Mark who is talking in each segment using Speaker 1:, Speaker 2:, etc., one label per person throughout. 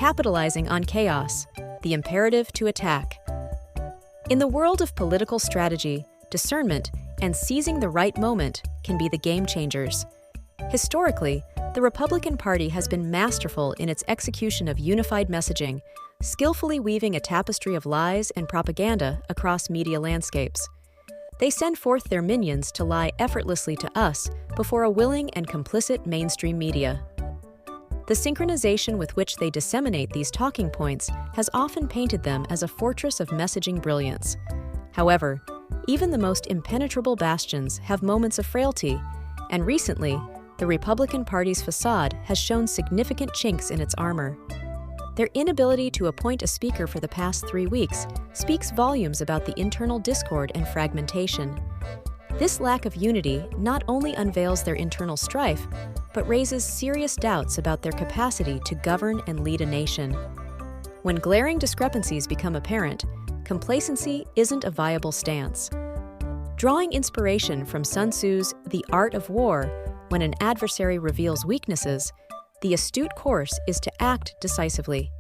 Speaker 1: capitalizing on chaos, the imperative to attack. In the world of political strategy, discernment, and seizing the right moment can be the game changers. Historically, the Republican Party has been masterful in its execution of unified messaging, skillfully weaving a tapestry of lies and propaganda across media landscapes. They send forth their minions to lie effortlessly to us before a willing and complicit mainstream media. The synchronization with which they disseminate these talking points has often painted them as a fortress of messaging brilliance. However, even the most impenetrable bastions have moments of frailty, and recently, the Republican Party's facade has shown significant chinks in its armor. Their inability to appoint a speaker for the past 3 weeks speaks volumes about the internal discord and fragmentation. This lack of unity not only unveils their internal strife, but raises serious doubts about their capacity to govern and lead a nation. When glaring discrepancies become apparent, complacency isn't a viable stance. Drawing inspiration from Sun Tzu's The Art of War, when an adversary reveals weaknesses, the astute course is to act decisively.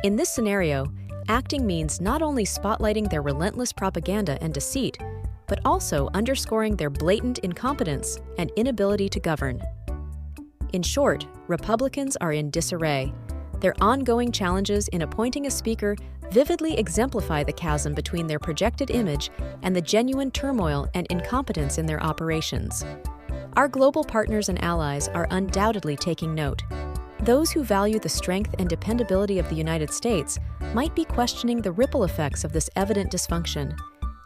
Speaker 1: In this scenario, acting means not only spotlighting their relentless propaganda and deceit, but also underscoring their blatant incompetence and inability to govern. In short, Republicans are in disarray. Their ongoing challenges in appointing a speaker vividly exemplify the chasm between their projected image and the genuine turmoil and incompetence in their operations. Our global partners and allies are undoubtedly taking note. Those who value the strength and dependability of the United States might be questioning the ripple effects of this evident dysfunction.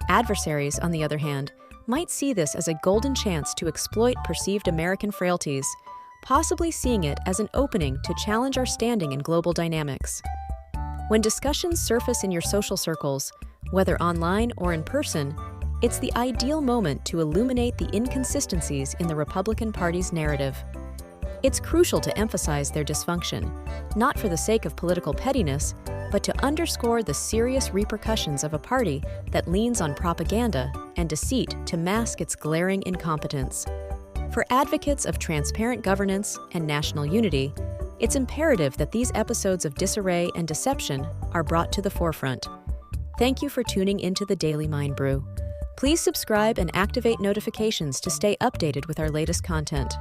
Speaker 1: Adversaries, on the other hand, might see this as a golden chance to exploit perceived American frailties, possibly seeing it as an opening to challenge our standing in global dynamics. When discussions surface in your social circles, whether online or in person, it's the ideal moment to illuminate the inconsistencies in the Republican Party's narrative. It's crucial to emphasize their dysfunction, not for the sake of political pettiness, but to underscore the serious repercussions of a party that leans on propaganda and deceit to mask its glaring incompetence. For advocates of transparent governance and national unity, it's imperative that these episodes of disarray and deception are brought to the forefront. Thank you for tuning into the Daily Mind Brew. Please subscribe and activate notifications to stay updated with our latest content.